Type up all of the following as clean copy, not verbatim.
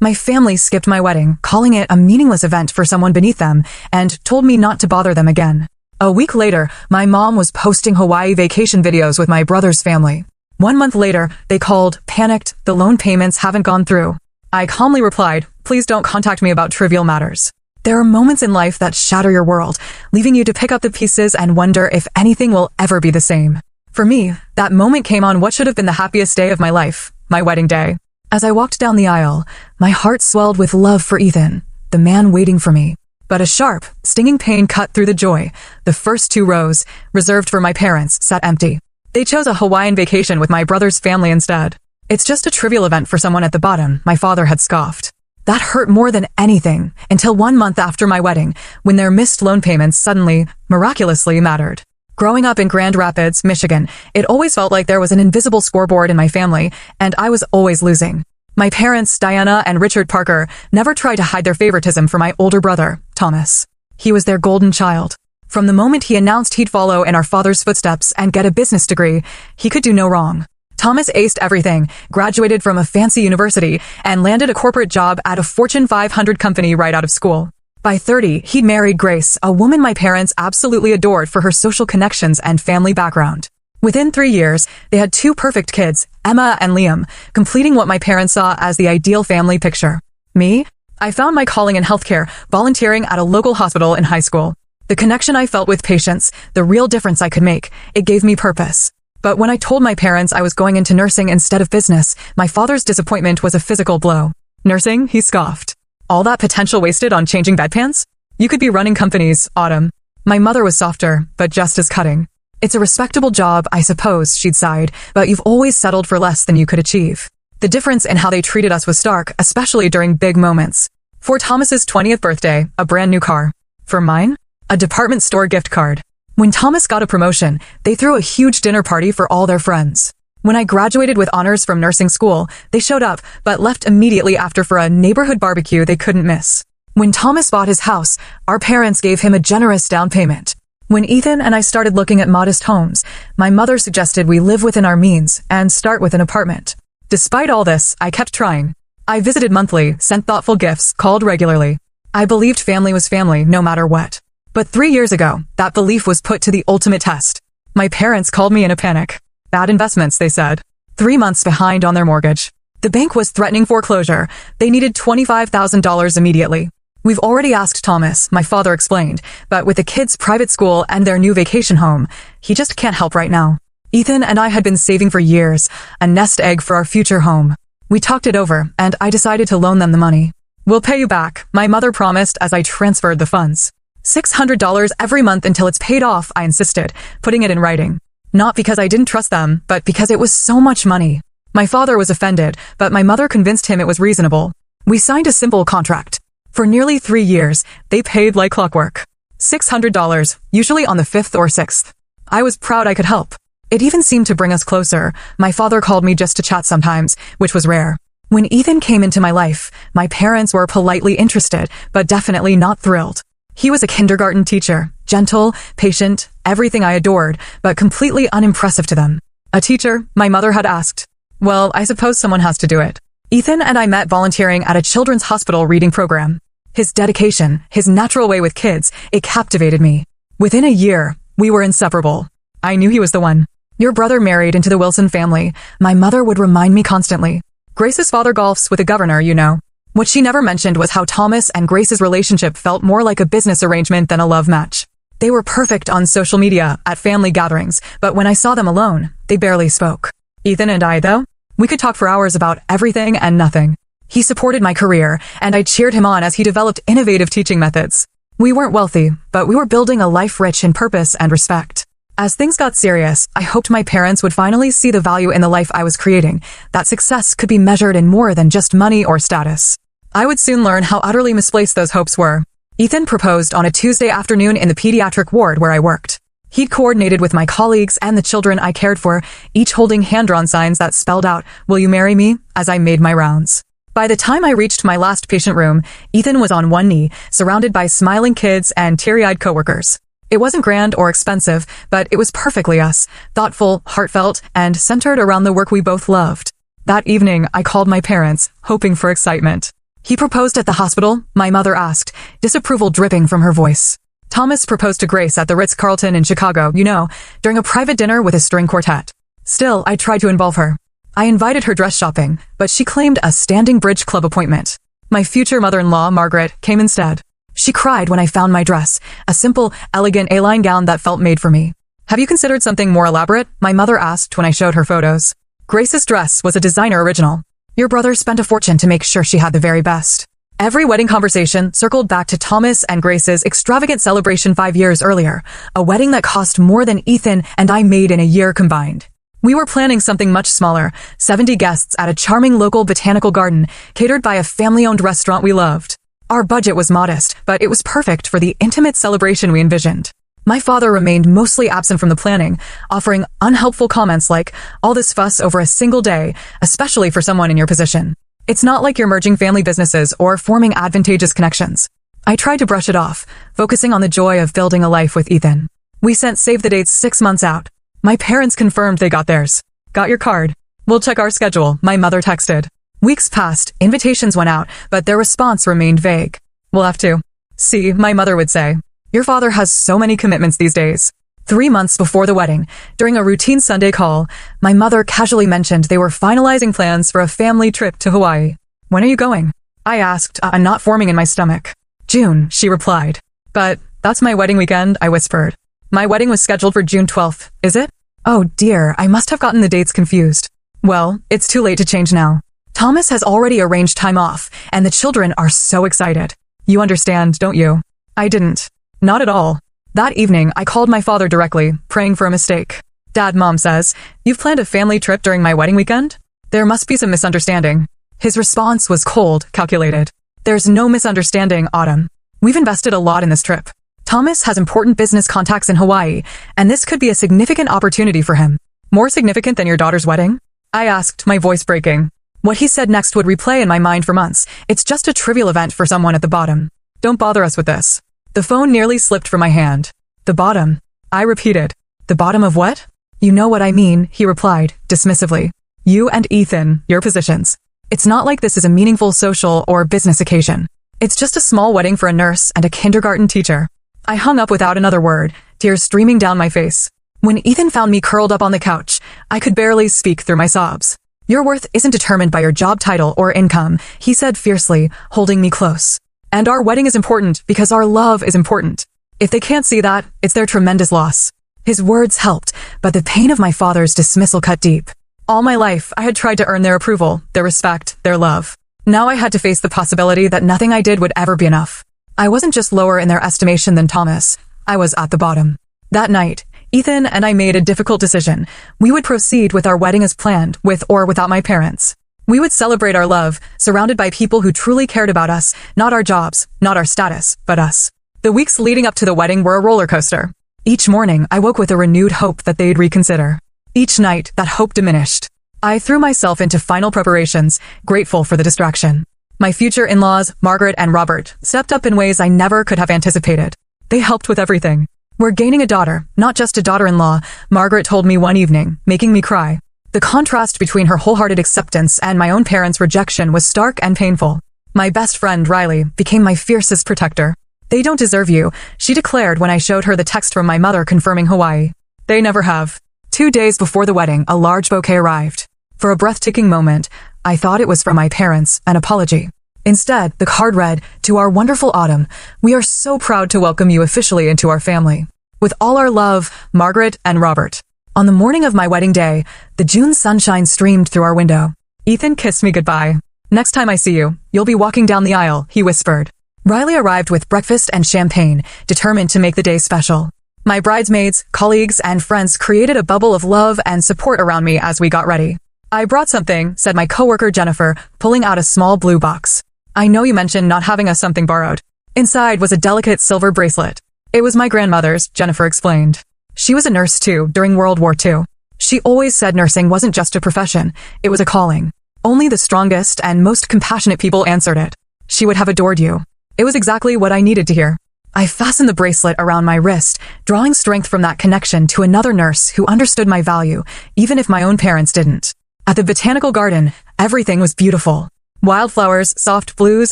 My family skipped my wedding, calling it a meaningless event for someone beneath them, and told me not to bother them again. A week later, my mom was posting Hawaii vacation videos with my brother's family. 1 month later, they called, panicked, the loan payments haven't gone through. I calmly replied, please don't contact me about trivial matters. There are moments in life that shatter your world, leaving you to pick up the pieces and wonder if anything will ever be the same. For me, that moment came on what should have been the happiest day of my life, my wedding day. As I walked down the aisle, my heart swelled with love for Ethan, the man waiting for me. But a sharp, stinging pain cut through the joy. The first 2 rows, reserved for my parents, sat empty. They chose a Hawaiian vacation with my brother's family instead. It's just a trivial event for someone at the bottom, my father had scoffed. That hurt more than anything, until 1 month after my wedding, when their missed loan payments suddenly, miraculously mattered. Growing up in Grand Rapids, Michigan, it always felt like there was an invisible scoreboard in my family, and I was always losing. My parents, Diana and Richard Parker, never tried to hide their favoritism for my older brother, Thomas. He was their golden child. From the moment he announced he'd follow in our father's footsteps and get a business degree, he could do no wrong. Thomas aced everything, graduated from a fancy university, and landed a corporate job at a Fortune 500 company right out of school. By 30, he'd married Grace, a woman my parents absolutely adored for her social connections and family background. Within 3 years, they had 2 perfect kids, Emma and Liam, completing what my parents saw as the ideal family picture. Me? I found my calling in healthcare, volunteering at a local hospital in high school. The connection I felt with patients, the real difference I could make, it gave me purpose. But when I told my parents I was going into nursing instead of business, my father's disappointment was a physical blow. Nursing? He scoffed. All that potential wasted on changing bedpans? You could be running companies, Autumn. My mother was softer, but just as cutting. It's a respectable job, I suppose, she'd sighed, but you've always settled for less than you could achieve. The difference in how they treated us was stark, especially during big moments. For Thomas's 20th birthday, a brand new car. For mine? A department store gift card. When Thomas got a promotion, they threw a huge dinner party for all their friends. When I graduated with honors from nursing school, they showed up, but left immediately after for a neighborhood barbecue they couldn't miss. When Thomas bought his house, our parents gave him a generous down payment. When Ethan and I started looking at modest homes, my mother suggested we live within our means and start with an apartment. Despite all this, I kept trying. I visited monthly, sent thoughtful gifts, called regularly. I believed family was family, no matter what. But 3 years ago, that belief was put to the ultimate test. My parents called me in a panic. Bad investments, they said. 3 months behind on their mortgage. The bank was threatening foreclosure. They needed $25,000 immediately. We've already asked Thomas, my father explained, but with the kids' private school and their new vacation home, he just can't help right now. Ethan and I had been saving for years, a nest egg for our future home. We talked it over, and I decided to loan them the money. We'll pay you back, my mother promised as I transferred the funds. $600 every month until it's paid off, I insisted, putting it in writing. Not because I didn't trust them, but because it was so much money. My father was offended, but my mother convinced him it was reasonable. We signed a simple contract. For nearly 3 years, they paid like clockwork. $600, usually on the 5th or 6th. I was proud I could help. It even seemed to bring us closer. My father called me just to chat sometimes, which was rare. When Ethan came into my life, my parents were politely interested, but definitely not thrilled. He was a kindergarten teacher, gentle, patient, everything I adored, but completely unimpressive to them. A teacher, my mother had asked. Well, I suppose someone has to do it. Ethan and I met volunteering at a children's hospital reading program. His dedication, his natural way with kids, it captivated me. Within a year, we were inseparable. I knew he was the one. Your brother married into the Wilson family, my mother would remind me constantly. Grace's father golfs with the governor, you know. What she never mentioned was how Thomas and Grace's relationship felt more like a business arrangement than a love match. They were perfect on social media, at family gatherings, but when I saw them alone, they barely spoke. Ethan and I, though, we could talk for hours about everything and nothing. He supported my career, and I cheered him on as he developed innovative teaching methods. We weren't wealthy, but we were building a life rich in purpose and respect. As things got serious, I hoped my parents would finally see the value in the life I was creating, that success could be measured in more than just money or status. I would soon learn how utterly misplaced those hopes were. Ethan proposed on a Tuesday afternoon in the pediatric ward where I worked. He'd coordinated with my colleagues and the children I cared for, each holding hand-drawn signs that spelled out, "Will you marry me?" as I made my rounds. By the time I reached my last patient room, Ethan was on one knee, surrounded by smiling kids and teary-eyed coworkers. It wasn't grand or expensive, but it was perfectly us, thoughtful, heartfelt, and centered around the work we both loved. That evening, I called my parents, hoping for excitement. He proposed at the hospital? My mother asked, disapproval dripping from her voice. Thomas proposed to Grace at the Ritz-Carlton in Chicago, during a private dinner with a string quartet. Still, I tried to involve her. I invited her dress shopping, but she claimed a standing bridge club appointment. My future mother-in-law, Margaret, came instead. She cried when I found my dress, a simple, elegant A-line gown that felt made for me. Have you considered something more elaborate? My mother asked when I showed her photos. Grace's dress was a designer original. Your brother spent a fortune to make sure she had the very best. Every wedding conversation circled back to Thomas and Grace's extravagant celebration 5 years earlier, a wedding that cost more than Ethan and I made in a year combined. We were planning something much smaller, 70 guests at a charming local botanical garden catered by a family-owned restaurant we loved. Our budget was modest, but it was perfect for the intimate celebration we envisioned. My father remained mostly absent from the planning, offering unhelpful comments like, all this fuss over a single day, especially for someone in your position. It's not like you're merging family businesses or forming advantageous connections. I tried to brush it off, focusing on the joy of building a life with Ethan. We sent save the dates 6 months out. My parents confirmed they got theirs. Got your card. We'll check our schedule, my mother texted. Weeks passed, invitations went out, but their response remained vague. We'll have to see, my mother would say. Your father has so many commitments these days. 3 months before the wedding, during a routine Sunday call, my mother casually mentioned they were finalizing plans for a family trip to Hawaii. When are you going? I asked, a knot forming in my stomach. June, she replied. But that's my wedding weekend, I whispered. My wedding was scheduled for June 12th, is it? Oh dear, I must have gotten the dates confused. Well, it's too late to change now. Thomas has already arranged time off, and the children are so excited. You understand, don't you? I didn't. Not at all. That evening, I called my father directly, praying for a mistake. Dad, Mom says, you've planned a family trip during my wedding weekend? There must be some misunderstanding. His response was cold, calculated. There's no misunderstanding, Autumn. We've invested a lot in this trip. Thomas has important business contacts in Hawaii, and this could be a significant opportunity for him. More significant than your daughter's wedding? I asked, my voice breaking. What he said next would replay in my mind for months. It's just a trivial event for someone at the bottom. Don't bother us with this. The phone nearly slipped from my hand. The bottom. I repeated. The bottom of what? You know what I mean, he replied, dismissively. You and Ethan, your positions. It's not like this is a meaningful social or business occasion. It's just a small wedding for a nurse and a kindergarten teacher. I hung up without another word, tears streaming down my face. When Ethan found me curled up on the couch, I could barely speak through my sobs. Your worth isn't determined by your job title or income, he said fiercely, holding me close. And our wedding is important because our love is important. If they can't see that, it's their tremendous loss. His words helped, but the pain of my father's dismissal cut deep. All my life, I had tried to earn their approval, their respect, their love. Now I had to face the possibility that nothing I did would ever be enough. I wasn't just lower in their estimation than Thomas. I was at the bottom. That night, Ethan and I made a difficult decision. We would proceed with our wedding as planned, with or without my parents. We would celebrate our love, surrounded by people who truly cared about us, not our jobs, not our status, but us. The weeks leading up to the wedding were a roller coaster. Each morning, I woke with a renewed hope that they'd reconsider. Each night, that hope diminished. I threw myself into final preparations, grateful for the distraction. My future in-laws, Margaret and Robert, stepped up in ways I never could have anticipated. They helped with everything. We're gaining a daughter, not just a daughter-in-law, Margaret told me one evening, making me cry. The contrast between her wholehearted acceptance and my own parents' rejection was stark and painful. My best friend, Riley, became my fiercest protector. They don't deserve you, she declared when I showed her the text from my mother confirming Hawaii. They never have. 2 days before the wedding, a large bouquet arrived. For a breathtaking moment, I thought it was from my parents, an apology. Instead, the card read, "To our wonderful Autumn, we are so proud to welcome you officially into our family. With all our love, Margaret and Robert." On the morning of my wedding day, the June sunshine streamed through our window. Ethan kissed me goodbye. "Next time I see you, you'll be walking down the aisle," he whispered. Riley arrived with breakfast and champagne, determined to make the day special. My bridesmaids, colleagues, and friends created a bubble of love and support around me as we got ready. "I brought something," said my coworker Jennifer, pulling out a small blue box. "I know you mentioned not having us something borrowed." Inside was a delicate silver bracelet. "It was my grandmother's," Jennifer explained. She was a nurse too, during World War II. She always said nursing wasn't just a profession, it was a calling. Only the strongest and most compassionate people answered it. She would have adored you. It was exactly what I needed to hear. I fastened the bracelet around my wrist, drawing strength from that connection to another nurse who understood my value, even if my own parents didn't. At the botanical garden, everything was beautiful. Wildflowers, soft blues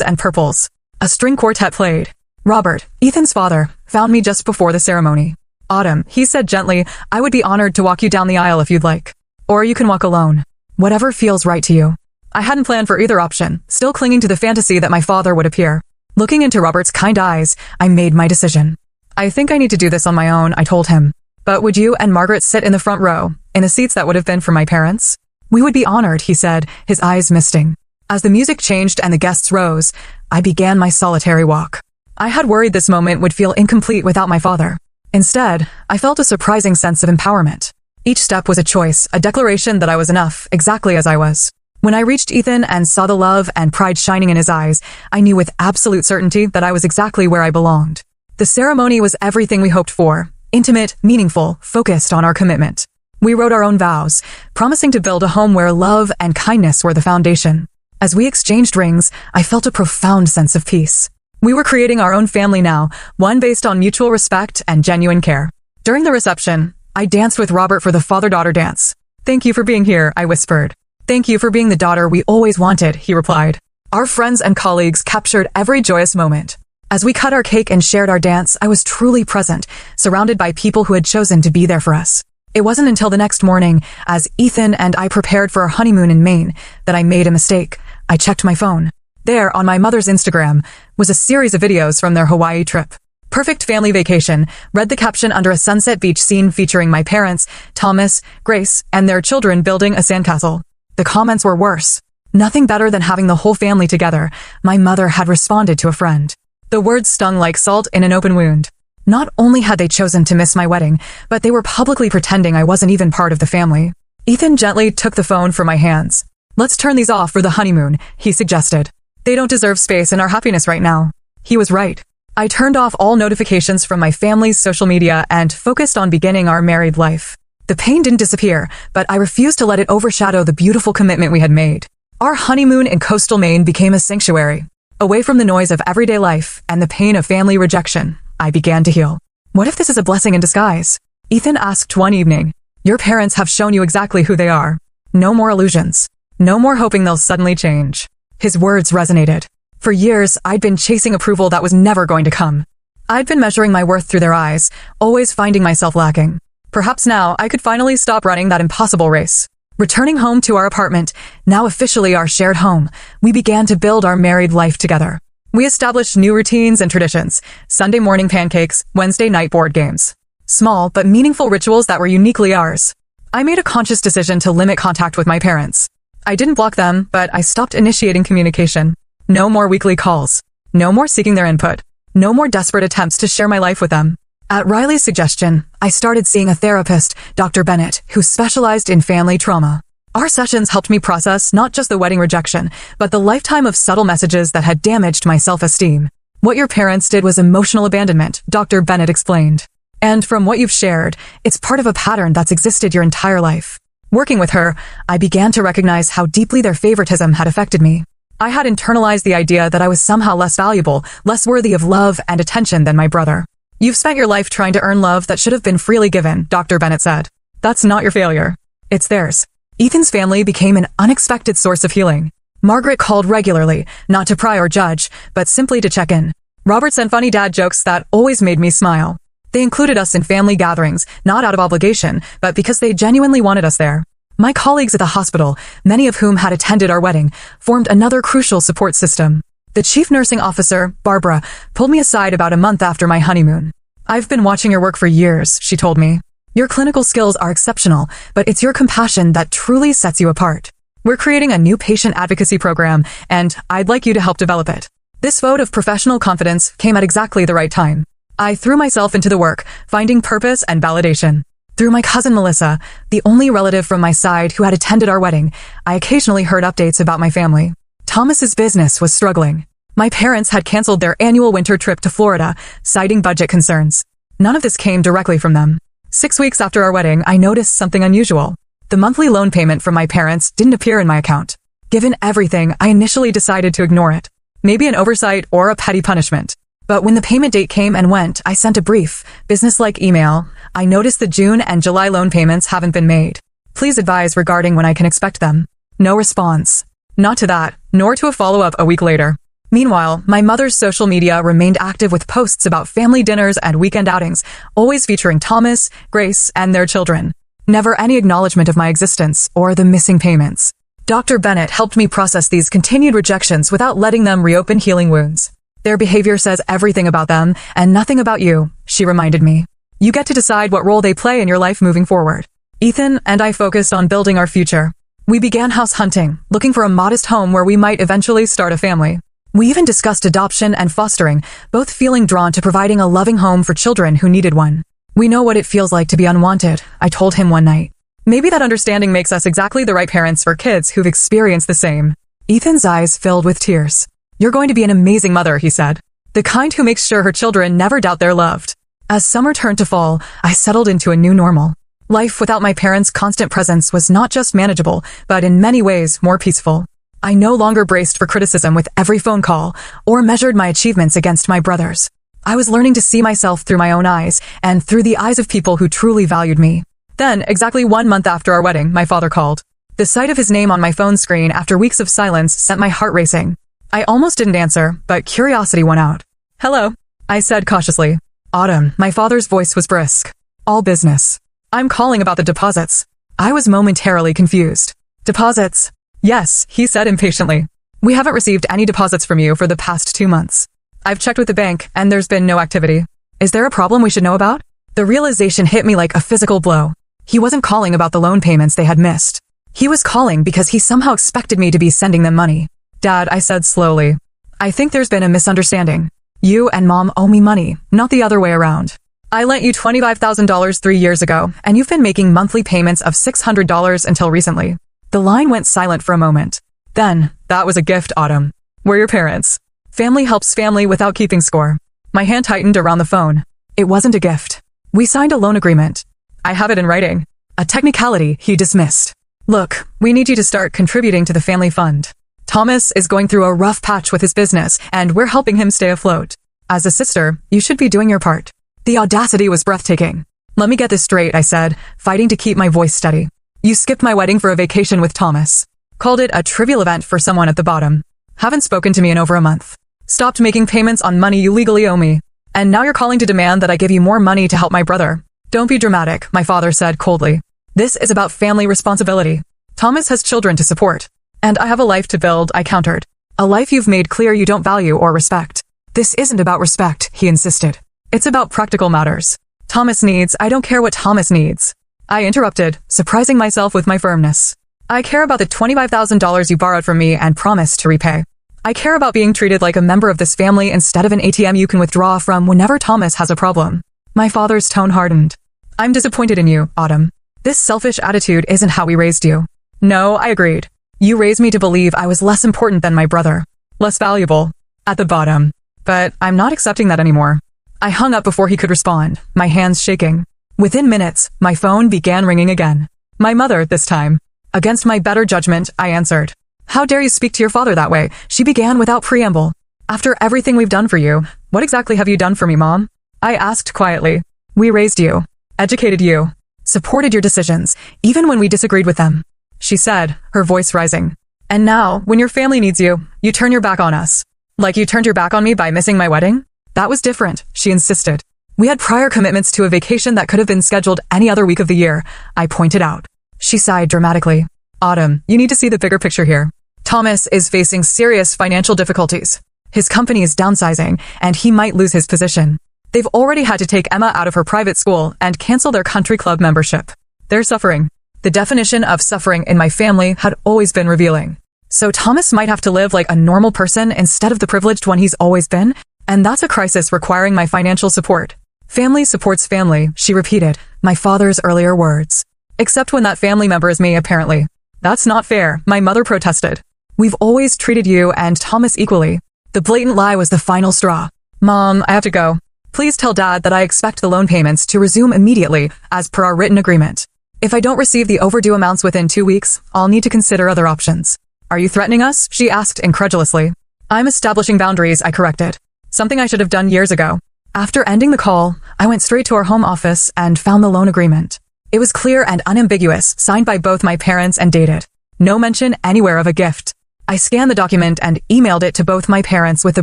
and purples. A string quartet played. Robert, Ethan's father, found me just before the ceremony. Autumn, he said gently, I would be honored to walk you down the aisle if you'd like. Or you can walk alone. Whatever feels right to you. I hadn't planned for either option, still clinging to the fantasy that my father would appear. Looking into Robert's kind eyes, I made my decision. I think I need to do this on my own, I told him. But would you and Margaret sit in the front row, in the seats that would have been for my parents? We would be honored, he said, his eyes misting. As the music changed and the guests rose, I began my solitary walk. I had worried this moment would feel incomplete without my father. Instead, I felt a surprising sense of empowerment. Each step was a choice, a declaration that I was enough, exactly as I was. When I reached Ethan and saw the love and pride shining in his eyes, I knew with absolute certainty that I was exactly where I belonged. The ceremony was everything we hoped for. Intimate, meaningful, focused on our commitment. We wrote our own vows, promising to build a home where love and kindness were the foundation. As we exchanged rings, I felt a profound sense of peace. We were creating our own family now, one based on mutual respect and genuine care. During the reception, I danced with Robert for the father-daughter dance. Thank you for being here, I whispered. Thank you for being the daughter we always wanted, he replied. Our friends and colleagues captured every joyous moment. As we cut our cake and shared our dance, I was truly present, surrounded by people who had chosen to be there for us. It wasn't until the next morning, as Ethan and I prepared for our honeymoon in Maine, that I made a mistake. I checked my phone. There, on my mother's Instagram, was a series of videos from their Hawaii trip. Perfect family vacation, read the caption under a sunset beach scene featuring my parents, Thomas, Grace, and their children building a sandcastle. The comments were worse. Nothing better than having the whole family together, my mother had responded to a friend. The words stung like salt in an open wound. Not only had they chosen to miss my wedding, but they were publicly pretending I wasn't even part of the family. Ethan gently took the phone from my hands. Let's turn these off for the honeymoon, he suggested. They don't deserve space in our happiness right now. He was right. I turned off all notifications from my family's social media and focused on beginning our married life. The pain didn't disappear, but I refused to let it overshadow the beautiful commitment we had made. Our honeymoon in coastal Maine became a sanctuary. Away from the noise of everyday life and the pain of family rejection, I began to heal. What if this is a blessing in disguise? Ethan asked one evening. Your parents have shown you exactly who they are. No more illusions. No more hoping they'll suddenly change. His words resonated. For years, I'd been chasing approval that was never going to come. I'd been measuring my worth through their eyes, always finding myself lacking. Perhaps now I could finally stop running that impossible race. Returning home to our apartment, now officially our shared home, we began to build our married life together. We established new routines and traditions, Sunday morning pancakes, Wednesday night board games. Small but meaningful rituals that were uniquely ours. I made a conscious decision to limit contact with my parents. I didn't block them, but I stopped initiating communication. No more weekly calls. No more seeking their input. No more desperate attempts to share my life with them. At Riley's suggestion, I started seeing a therapist, Dr. Bennett, who specialized in family trauma. Our sessions helped me process not just the wedding rejection, but the lifetime of subtle messages that had damaged my self-esteem. What your parents did was emotional abandonment, Dr. Bennett explained. And from what you've shared, it's part of a pattern that's existed your entire life. Working with her, I began to recognize how deeply their favoritism had affected me. I had internalized the idea that I was somehow less valuable, less worthy of love and attention than my brother. You've spent your life trying to earn love that should have been freely given, Dr. Bennett said. That's not your failure. It's theirs. Ethan's family became an unexpected source of healing. Margaret called regularly, not to pry or judge, but simply to check in. Robert sent funny dad jokes that always made me smile. They included us in family gatherings, not out of obligation, but because they genuinely wanted us there. My colleagues at the hospital, many of whom had attended our wedding, formed another crucial support system. The chief nursing officer, Barbara, pulled me aside about a month after my honeymoon. I've been watching your work for years, she told me. Your clinical skills are exceptional, but it's your compassion that truly sets you apart. We're creating a new patient advocacy program, and I'd like you to help develop it. This vote of professional confidence came at exactly the right time. I threw myself into the work, finding purpose and validation. Through my cousin Melissa, the only relative from my side who had attended our wedding, I occasionally heard updates about my family. Thomas's business was struggling. My parents had canceled their annual winter trip to Florida, citing budget concerns. None of this came directly from them. 6 weeks after our wedding, I noticed something unusual. The monthly loan payment from my parents didn't appear in my account. Given everything, I initially decided to ignore it. Maybe an oversight or a petty punishment. But when the payment date came and went, I sent a brief, business-like email. I noticed the June and July loan payments haven't been made. Please advise regarding when I can expect them. No response. Not to that, nor to a follow-up a week later. Meanwhile, my mother's social media remained active with posts about family dinners and weekend outings, always featuring Thomas, Grace, and their children. Never any acknowledgement of my existence or the missing payments. Dr. Bennett helped me process these continued rejections without letting them reopen healing wounds. Their behavior says everything about them and nothing about you, she reminded me. You get to decide what role they play in your life moving forward. Ethan and I focused on building our future. We began house hunting, looking for a modest home where we might eventually start a family. We even discussed adoption and fostering, both feeling drawn to providing a loving home for children who needed one. We know what it feels like to be unwanted, I told him one night. Maybe that understanding makes us exactly the right parents for kids who've experienced the same. Ethan's eyes filled with tears. You're going to be an amazing mother, he said. The kind who makes sure her children never doubt they're loved. As summer turned to fall, I settled into a new normal. Life without my parents' constant presence was not just manageable, but in many ways more peaceful. I no longer braced for criticism with every phone call, or measured my achievements against my brothers. I was learning to see myself through my own eyes, and through the eyes of people who truly valued me. Then, exactly 1 month after our wedding, my father called. The sight of his name on my phone screen after weeks of silence sent my heart racing. I almost didn't answer, but curiosity won out. Hello, I said cautiously. Autumn, my father's voice was brisk. All business. I'm calling about the deposits. I was momentarily confused. Deposits? Yes, he said impatiently. We haven't received any deposits from you for the past 2 months. I've checked with the bank, and there's been no activity. Is there a problem we should know about? The realization hit me like a physical blow. He wasn't calling about the loan payments they had missed. He was calling because he somehow expected me to be sending them money. Dad, I said slowly. I think there's been a misunderstanding. You and Mom owe me money, not the other way around. I lent you $25,000 3 years ago, and you've been making monthly payments of $600 until recently. The line went silent for a moment. Then, that was a gift, Autumn. We're your parents. Family helps family without keeping score. My hand tightened around the phone. It wasn't a gift. We signed a loan agreement. I have it in writing. A technicality he dismissed. Look, we need you to start contributing to the family fund. Thomas is going through a rough patch with his business, and we're helping him stay afloat. As a sister, you should be doing your part. The audacity was breathtaking. Let me get this straight, I said, fighting to keep my voice steady. You skipped my wedding for a vacation with Thomas. Called it a trivial event for someone at the bottom. Haven't spoken to me in over a month. Stopped making payments on money you legally owe me. And now you're calling to demand that I give you more money to help my brother. Don't be dramatic, my father said coldly. This is about family responsibility. Thomas has children to support. And I have a life to build, I countered. A life you've made clear you don't value or respect. This isn't about respect, he insisted. It's about practical matters. Thomas needs, I don't care what Thomas needs. I interrupted, surprising myself with my firmness. I care about the $25,000 you borrowed from me and promised to repay. I care about being treated like a member of this family instead of an ATM you can withdraw from whenever Thomas has a problem. My father's tone hardened. I'm disappointed in you, Autumn. This selfish attitude isn't how we raised you. No, I agreed. You raised me to believe I was less important than my brother. Less valuable. At the bottom. But I'm not accepting that anymore. I hung up before he could respond, my hands shaking. Within minutes, my phone began ringing again. My mother, this time. Against my better judgment, I answered. How dare you speak to your father that way? She began without preamble. After everything we've done for you, what exactly have you done for me, Mom? I asked quietly. We raised you. Educated you. Supported your decisions, even when we disagreed with them. She said, her voice rising. And now, when your family needs you, you turn your back on us. Like you turned your back on me by missing my wedding? That was different, she insisted. We had prior commitments to a vacation that could have been scheduled any other week of the year, I pointed out. She sighed dramatically. Autumn, you need to see the bigger picture here. Thomas is facing serious financial difficulties. His company is downsizing, and he might lose his position. They've already had to take Emma out of her private school and cancel their country club membership. They're suffering. The definition of suffering in my family had always been revealing. So Thomas might have to live like a normal person instead of the privileged one he's always been, and that's a crisis requiring my financial support. Family supports family, she repeated, my father's earlier words. Except when that family member is me, apparently. That's not fair, my mother protested. We've always treated you and Thomas equally. The blatant lie was the final straw. Mom, I have to go. Please tell Dad that I expect the loan payments to resume immediately, as per our written agreement. If I don't receive the overdue amounts within 2 weeks, I'll need to consider other options. Are you threatening us? She asked incredulously. I'm establishing boundaries, I corrected. Something I should have done years ago. After ending the call, I went straight to our home office and found the loan agreement. It was clear and unambiguous, signed by both my parents and dated. No mention anywhere of a gift. I scanned the document and emailed it to both my parents with a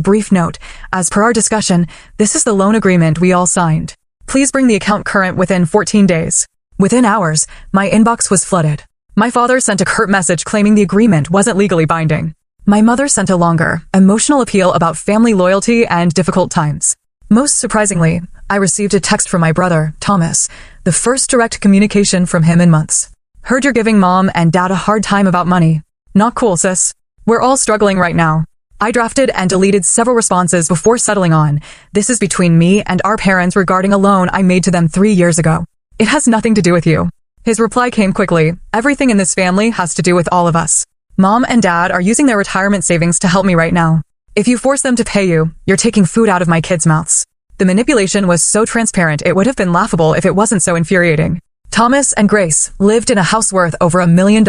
brief note. As per our discussion, this is the loan agreement we all signed. Please bring the account current within 14 days. Within hours, my inbox was flooded. My father sent a curt message claiming the agreement wasn't legally binding. My mother sent a longer, emotional appeal about family loyalty and difficult times. Most surprisingly, I received a text from my brother, Thomas, the first direct communication from him in months. Heard you're giving mom and dad a hard time about money. Not cool, sis. We're all struggling right now. I drafted and deleted several responses before settling on, this is between me and our parents regarding a loan I made to them 3 years ago. It has nothing to do with you. His reply came quickly. Everything in this family has to do with all of us. Mom and dad are using their retirement savings to help me right now. If you force them to pay you, you're taking food out of my kids' mouths. The manipulation was so transparent it would have been laughable if it wasn't so infuriating. Thomas and Grace lived in a house worth over $1 million.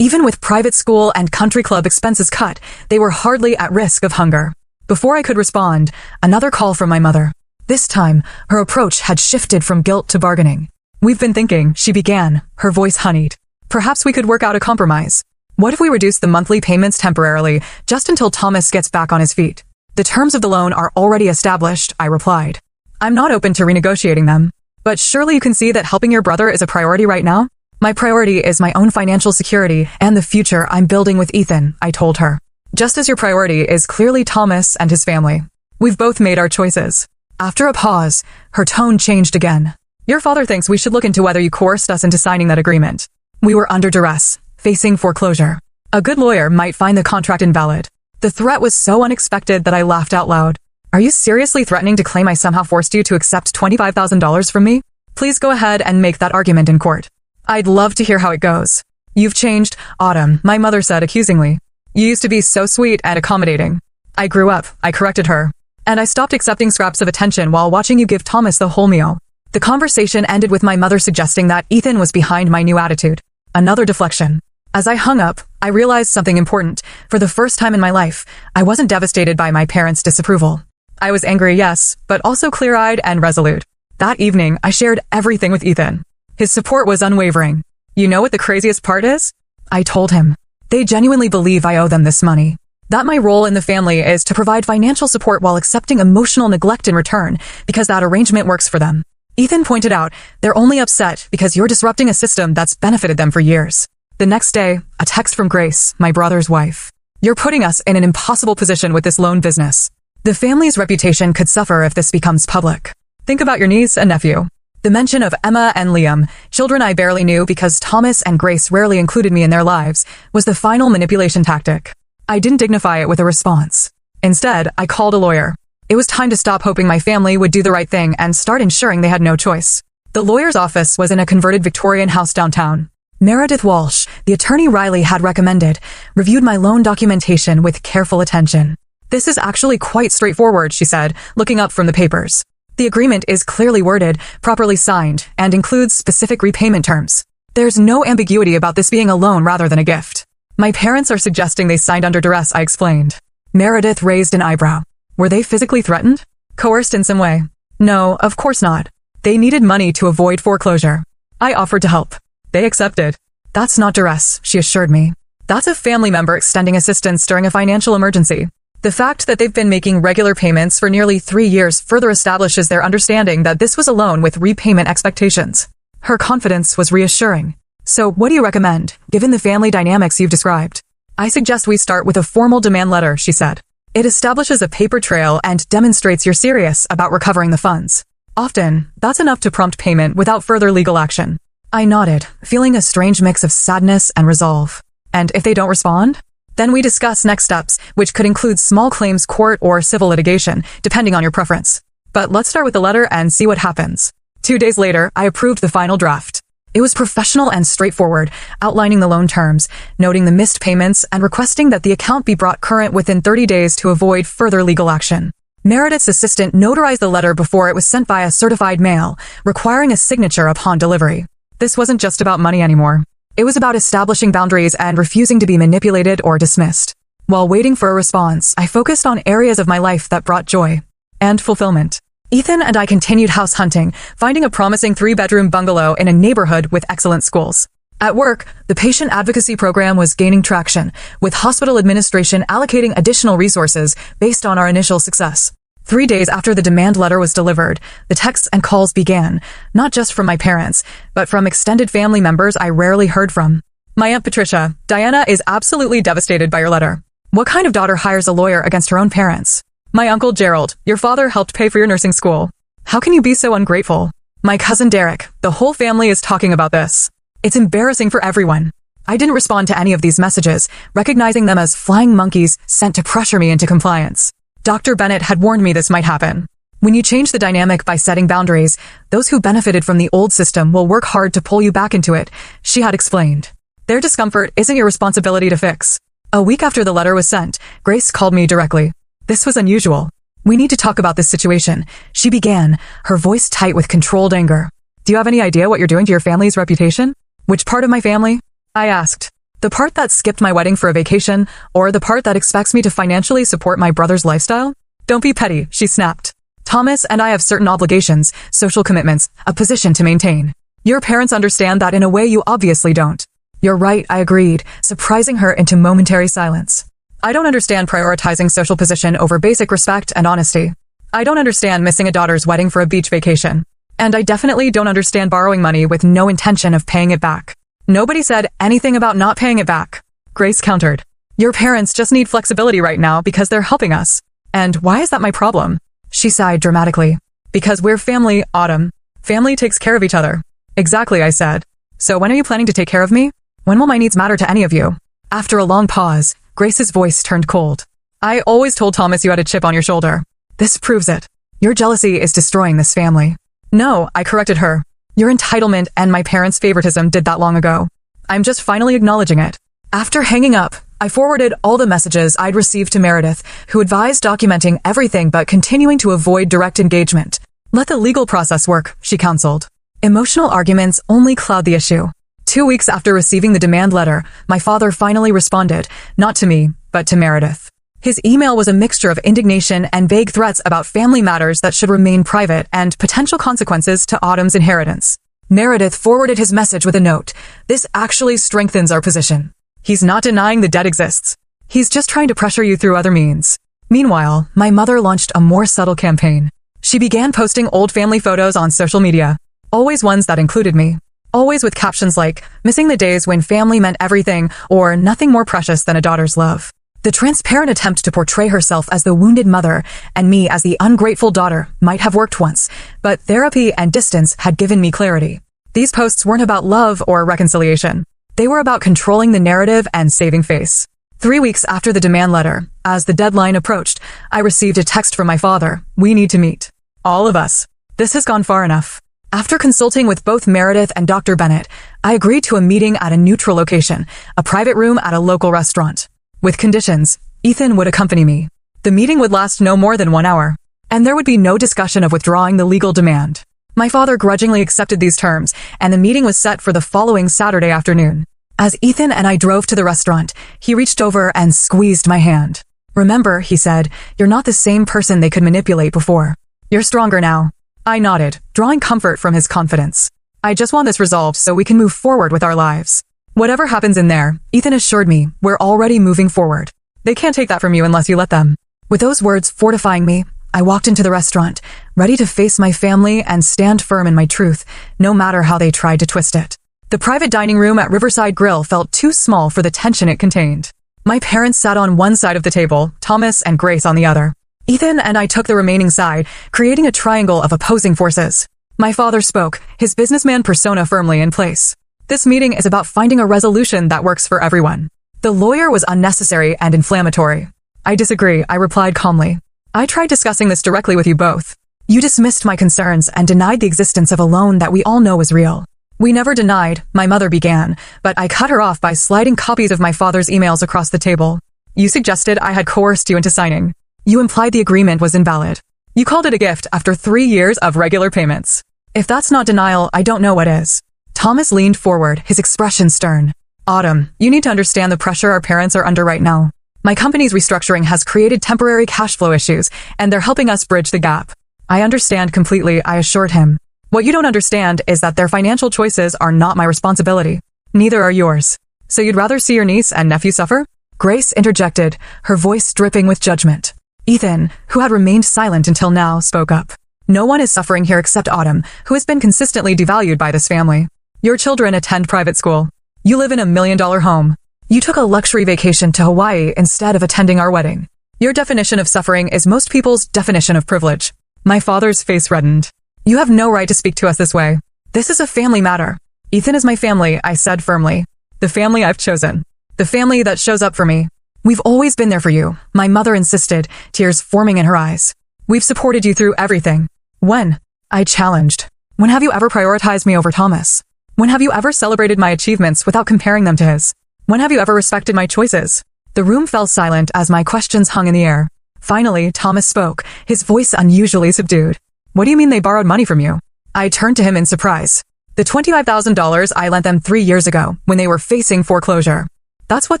Even with private school and country club expenses cut, they were hardly at risk of hunger. Before I could respond, another call from my mother. This time, her approach had shifted from guilt to bargaining. We've been thinking, she began, her voice honeyed. Perhaps we could work out a compromise. What if we reduce the monthly payments temporarily, just until Thomas gets back on his feet? The terms of the loan are already established, I replied. I'm not open to renegotiating them. But surely you can see that helping your brother is a priority right now? My priority is my own financial security and the future I'm building with Ethan, I told her. Just as your priority is clearly Thomas and his family. We've both made our choices. After a pause, her tone changed again. Your father thinks we should look into whether you coerced us into signing that agreement. We were under duress, facing foreclosure. A good lawyer might find the contract invalid. The threat was so unexpected that I laughed out loud. Are you seriously threatening to claim I somehow forced you to accept $25,000 from me? Please go ahead and make that argument in court. I'd love to hear how it goes. You've changed, Autumn, my mother said accusingly. You used to be so sweet and accommodating. I grew up, I corrected her. And I stopped accepting scraps of attention while watching you give Thomas the whole meal. The conversation ended with my mother suggesting that Ethan was behind my new attitude. Another deflection. As I hung up, I realized something important. For the first time in my life, I wasn't devastated by my parents' disapproval. I was angry, yes, but also clear-eyed and resolute. That evening, I shared everything with Ethan. His support was unwavering. You know what the craziest part is? I told him. They genuinely believe I owe them this money. That my role in the family is to provide financial support while accepting emotional neglect in return, because that arrangement works for them. Ethan pointed out, they're only upset because you're disrupting a system that's benefited them for years. The next day, a text from Grace, my brother's wife. You're putting us in an impossible position with this loan business. The family's reputation could suffer if this becomes public. Think about your niece and nephew. The mention of Emma and Liam, children I barely knew because Thomas and Grace rarely included me in their lives, was the final manipulation tactic. I didn't dignify it with a response. Instead, I called a lawyer. It was time to stop hoping my family would do the right thing and start ensuring they had no choice. The lawyer's office was in a converted Victorian house downtown. Meredith Walsh, the attorney Riley had recommended, reviewed my loan documentation with careful attention. This is actually quite straightforward, she said, looking up from the papers. The agreement is clearly worded, properly signed, and includes specific repayment terms. There's no ambiguity about this being a loan rather than a gift. My parents are suggesting they signed under duress, I explained. Meredith raised an eyebrow. Were they physically threatened? Coerced in some way? No, of course not. They needed money to avoid foreclosure. I offered to help. They accepted. That's not duress, she assured me. That's a family member extending assistance during a financial emergency. The fact that they've been making regular payments for nearly 3 years further establishes their understanding that this was a loan with repayment expectations. Her confidence was reassuring. So what do you recommend, given the family dynamics you've described? I suggest we start with a formal demand letter, she said. It establishes a paper trail and demonstrates you're serious about recovering the funds. Often, that's enough to prompt payment without further legal action. I nodded, feeling a strange mix of sadness and resolve. And if they don't respond? Then we discuss next steps, which could include small claims court or civil litigation, depending on your preference. But let's start with the letter and see what happens. 2 days later, I approved the final draft. It was professional and straightforward, outlining the loan terms, noting the missed payments, and requesting that the account be brought current within 30 days to avoid further legal action. Meredith's assistant notarized the letter before it was sent via certified mail, requiring a signature upon delivery. This wasn't just about money anymore. It was about establishing boundaries and refusing to be manipulated or dismissed. While waiting for a response, I focused on areas of my life that brought joy and fulfillment. Ethan and I continued house hunting, finding a promising 3-bedroom bungalow in a neighborhood with excellent schools. At work, the patient advocacy program was gaining traction, with hospital administration allocating additional resources based on our initial success. 3 days after the demand letter was delivered, the texts and calls began, not just from my parents, but from extended family members I rarely heard from. My Aunt Patricia, Diana is absolutely devastated by your letter. What kind of daughter hires a lawyer against her own parents? My Uncle Gerald, your father helped pay for your nursing school. How can you be so ungrateful? My cousin Derek, the whole family is talking about this. It's embarrassing for everyone. I didn't respond to any of these messages, recognizing them as flying monkeys sent to pressure me into compliance. Dr. Bennett had warned me this might happen. When you change the dynamic by setting boundaries, those who benefited from the old system will work hard to pull you back into it, she had explained. Their discomfort isn't your responsibility to fix. A week after the letter was sent, Grace called me directly. This was unusual. We need to talk about this situation, she began, her voice tight with controlled anger. Do you have any idea what you're doing to your family's reputation? Which part of my family? I asked. The part that skipped my wedding for a vacation, or the part that expects me to financially support my brother's lifestyle? Don't be petty, she snapped. Thomas and I have certain obligations, social commitments, a position to maintain. Your parents understand that in a way you obviously don't. You're right, I agreed, surprising her into momentary silence. I don't understand prioritizing social position over basic respect and honesty. I don't understand missing a daughter's wedding for a beach vacation. And I definitely don't understand borrowing money with no intention of paying it back. Nobody said anything about not paying it back. Grace countered. Your parents just need flexibility right now because they're helping us. And why is that my problem? She sighed dramatically. Because we're family, Autumn. Family takes care of each other. Exactly, I said. So when are you planning to take care of me? When will my needs matter to any of you? After a long pause, Grace's voice turned cold. I always told Thomas you had a chip on your shoulder. This proves it. Your jealousy is destroying this family. No, I corrected her. Your entitlement and my parents' favoritism did that long ago. I'm just finally acknowledging it. After hanging up, I forwarded all the messages I'd received to Meredith, who advised documenting everything but continuing to avoid direct engagement. Let the legal process work, she counseled. Emotional arguments only cloud the issue. 2 weeks after receiving the demand letter, my father finally responded, not to me, but to Meredith. His email was a mixture of indignation and vague threats about family matters that should remain private and potential consequences to Autumn's inheritance. Meredith forwarded his message with a note. This actually strengthens our position. He's not denying the debt exists. He's just trying to pressure you through other means. Meanwhile, my mother launched a more subtle campaign. She began posting old family photos on social media, always ones that included me. Always with captions like, missing the days when family meant everything, or nothing more precious than a daughter's love. The transparent attempt to portray herself as the wounded mother and me as the ungrateful daughter might have worked once, but therapy and distance had given me clarity. These posts weren't about love or reconciliation. They were about controlling the narrative and saving face. 3 weeks after the demand letter, as the deadline approached, I received a text from my father. We need to meet. All of us. This has gone far enough. After consulting with both Meredith and Dr. Bennett, I agreed to a meeting at a neutral location, a private room at a local restaurant. With conditions, Ethan would accompany me. The meeting would last no more than 1 hour, and there would be no discussion of withdrawing the legal demand. My father grudgingly accepted these terms, and the meeting was set for the following Saturday afternoon. As Ethan and I drove to the restaurant, he reached over and squeezed my hand. Remember, he said, you're not the same person they could manipulate before. You're stronger now. I nodded, drawing comfort from his confidence. I just want this resolved so we can move forward with our lives. Whatever happens in there, Ethan assured me, we're already moving forward. They can't take that from you unless you let them. With those words fortifying me, I walked into the restaurant, ready to face my family and stand firm in my truth, no matter how they tried to twist it. The private dining room at Riverside Grill felt too small for the tension it contained. My parents sat on one side of the table, Thomas and Grace on the other. Ethan and I took the remaining side, creating a triangle of opposing forces. My father spoke, his businessman persona firmly in place. This meeting is about finding a resolution that works for everyone. The lawyer was unnecessary and inflammatory. I disagree, I replied calmly. I tried discussing this directly with you both. You dismissed my concerns and denied the existence of a loan that we all know is real. We never denied, my mother began, but I cut her off by sliding copies of my father's emails across the table. You suggested I had coerced you into signing. You implied the agreement was invalid. You called it a gift after 3 years of regular payments. If that's not denial, I don't know what is. Thomas leaned forward, his expression stern. Autumn, you need to understand the pressure our parents are under right now. My company's restructuring has created temporary cash flow issues, and they're helping us bridge the gap. I understand completely, I assured him. What you don't understand is that their financial choices are not my responsibility. Neither are yours. So you'd rather see your niece and nephew suffer? Grace interjected, her voice dripping with judgment. Ethan, who had remained silent until now, spoke up. No one is suffering here except Autumn, who has been consistently devalued by this family. Your children attend private school. You live in a $1 million home. You took a luxury vacation to Hawaii instead of attending our wedding. Your definition of suffering is most people's definition of privilege. My father's face reddened. You have no right to speak to us this way. This is a family matter. Ethan is my family, I said firmly. The family I've chosen. The family that shows up for me. We've always been there for you, my mother insisted, tears forming in her eyes. We've supported you through everything. When? I challenged. When have you ever prioritized me over Thomas? When have you ever celebrated my achievements without comparing them to his? When have you ever respected my choices? The room fell silent as my questions hung in the air. Finally, Thomas spoke, his voice unusually subdued. What do you mean they borrowed money from you? I turned to him in surprise. The $25,000 I lent them 3 years ago, when they were facing foreclosure. That's what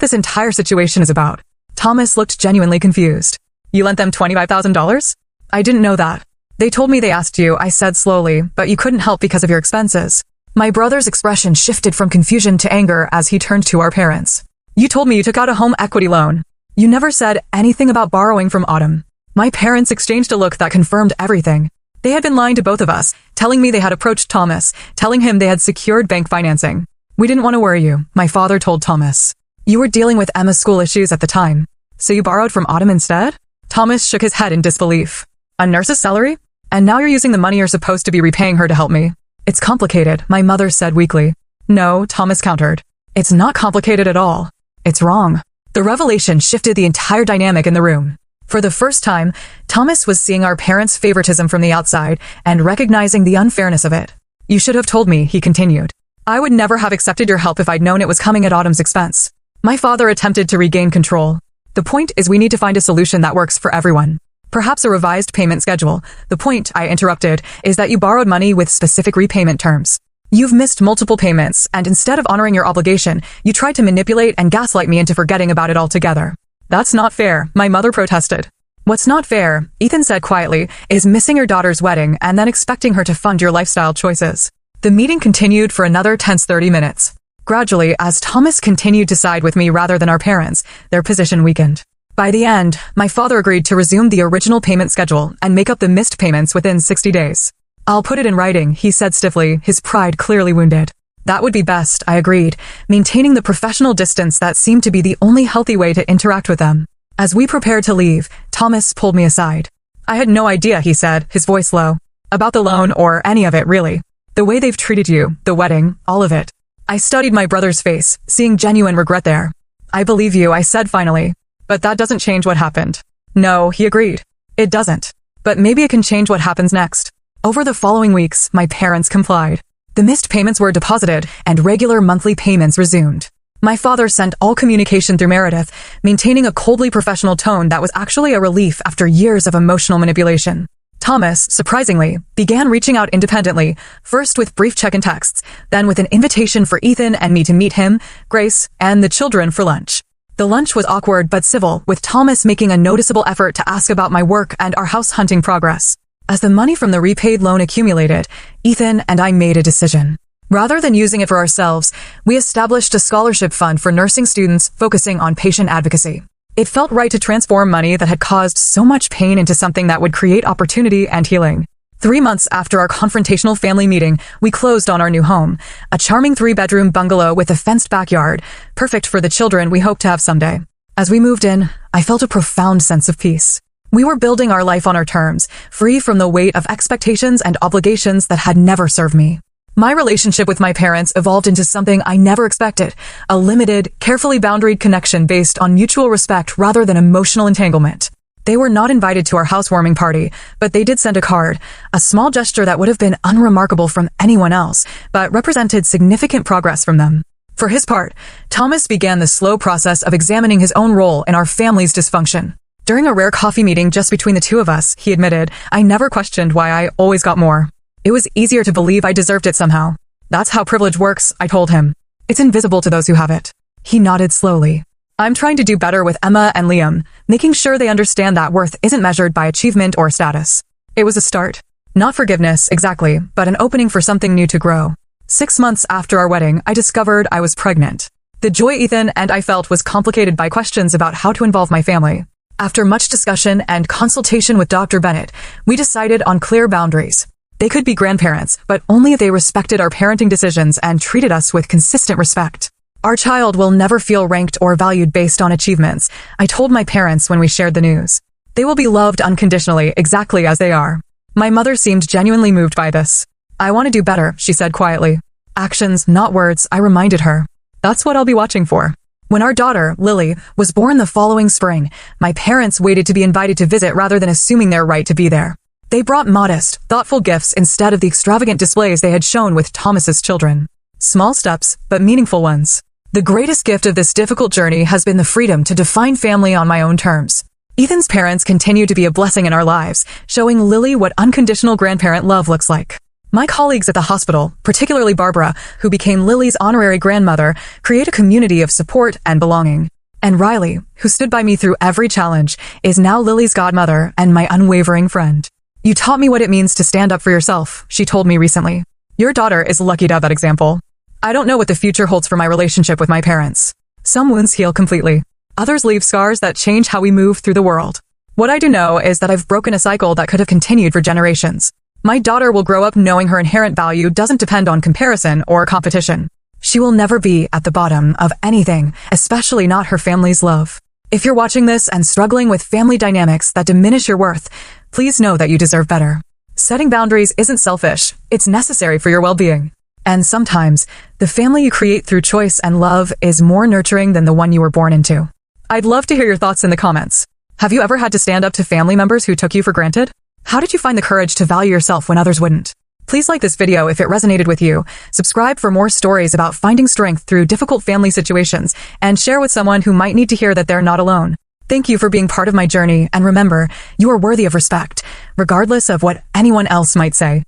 this entire situation is about. Thomas looked genuinely confused. You lent them $25,000? I didn't know that. They told me they asked you, I said slowly, but you couldn't help because of your expenses. My brother's expression shifted from confusion to anger as he turned to our parents. You told me you took out a home equity loan. You never said anything about borrowing from Autumn. My parents exchanged a look that confirmed everything. They had been lying to both of us, telling me they had approached Thomas, telling him they had secured bank financing. We didn't want to worry you, my father told Thomas. You were dealing with Emma's school issues at the time. So you borrowed from Autumn instead? Thomas shook his head in disbelief. A nurse's salary? And now you're using the money you're supposed to be repaying her to help me. It's complicated, my mother said weakly. No, Thomas countered. It's not complicated at all. It's wrong. The revelation shifted the entire dynamic in the room. For the first time, Thomas was seeing our parents' favoritism from the outside and recognizing the unfairness of it. You should have told me, he continued. I would never have accepted your help if I'd known it was coming at Autumn's expense. My father attempted to regain control. The point is we need to find a solution that works for everyone. Perhaps a revised payment schedule. The point, I interrupted, is that you borrowed money with specific repayment terms. You've missed multiple payments, and instead of honoring your obligation, you tried to manipulate and gaslight me into forgetting about it altogether. That's not fair, my mother protested. What's not fair, Ethan said quietly, is missing your daughter's wedding and then expecting her to fund your lifestyle choices. The meeting continued for another tense 30 minutes. Gradually, as Thomas continued to side with me rather than our parents, their position weakened. By the end, my father agreed to resume the original payment schedule and make up the missed payments within 60 days. I'll put it in writing, he said stiffly, his pride clearly wounded. That would be best, I agreed, maintaining the professional distance that seemed to be the only healthy way to interact with them. As we prepared to leave, Thomas pulled me aside. I had no idea, he said, his voice low. About the loan or any of it, really. The way they've treated you, the wedding, all of it. I studied my brother's face, seeing genuine regret there. I believe you, I said finally. But that doesn't change what happened. No, he agreed. It doesn't. But maybe it can change what happens next. Over the following weeks, my parents complied. The missed payments were deposited, and regular monthly payments resumed. My father sent all communication through Meredith, maintaining a coldly professional tone that was actually a relief after years of emotional manipulation. Thomas, surprisingly, began reaching out independently, first with brief check-in texts, then with an invitation for Ethan and me to meet him, Grace, and the children for lunch. The lunch was awkward but civil, with Thomas making a noticeable effort to ask about my work and our house hunting progress. As the money from the repaid loan accumulated, Ethan and I made a decision. Rather than using it for ourselves, we established a scholarship fund for nursing students focusing on patient advocacy. It felt right to transform money that had caused so much pain into something that would create opportunity and healing. 3 months after our confrontational family meeting, we closed on our new home, a charming 3-bedroom bungalow with a fenced backyard, perfect for the children we hope to have someday. As we moved in, I felt a profound sense of peace. We were building our life on our terms, free from the weight of expectations and obligations that had never served me. My relationship with my parents evolved into something I never expected, a limited, carefully boundaried connection based on mutual respect rather than emotional entanglement. They were not invited to our housewarming party, but they did send a card, a small gesture that would have been unremarkable from anyone else, but represented significant progress from them. For his part, Thomas began the slow process of examining his own role in our family's dysfunction. During a rare coffee meeting just between the two of us, he admitted, I never questioned why I always got more. It was easier to believe I deserved it somehow. That's how privilege works, I told him. It's invisible to those who have it. He nodded slowly. I'm trying to do better with Emma and Liam, making sure they understand that worth isn't measured by achievement or status. It was a start. Not forgiveness, exactly, but an opening for something new to grow. 6 months after our wedding, I discovered I was pregnant. The joy Ethan and I felt was complicated by questions about how to involve my family. After much discussion and consultation with Dr. Bennett, we decided on clear boundaries. They could be grandparents, but only if they respected our parenting decisions and treated us with consistent respect. Our child will never feel ranked or valued based on achievements, I told my parents when we shared the news. They will be loved unconditionally, exactly as they are. My mother seemed genuinely moved by this. I want to do better, she said quietly. Actions, not words, I reminded her. That's what I'll be watching for. When our daughter, Lily, was born the following spring, my parents waited to be invited to visit rather than assuming their right to be there. They brought modest, thoughtful gifts instead of the extravagant displays they had shown with Thomas's children. Small steps, but meaningful ones. The greatest gift of this difficult journey has been the freedom to define family on my own terms. Ethan's parents continue to be a blessing in our lives, showing Lily what unconditional grandparent love looks like. My colleagues at the hospital, particularly Barbara, who became Lily's honorary grandmother, create a community of support and belonging. And Riley, who stood by me through every challenge, is now Lily's godmother and my unwavering friend. You taught me what it means to stand up for yourself, she told me recently. Your daughter is lucky to have that example. I don't know what the future holds for my relationship with my parents. Some wounds heal completely. Others leave scars that change how we move through the world. What I do know is that I've broken a cycle that could have continued for generations. My daughter will grow up knowing her inherent value doesn't depend on comparison or competition. She will never be at the bottom of anything, especially not her family's love. If you're watching this and struggling with family dynamics that diminish your worth, please know that you deserve better. Setting boundaries isn't selfish, it's necessary for your well-being. And sometimes, the family you create through choice and love is more nurturing than the one you were born into. I'd love to hear your thoughts in the comments. Have you ever had to stand up to family members who took you for granted? How did you find the courage to value yourself when others wouldn't? Please like this video if it resonated with you, subscribe for more stories about finding strength through difficult family situations, and share with someone who might need to hear that they're not alone. Thank you for being part of my journey, and remember, you are worthy of respect, regardless of what anyone else might say.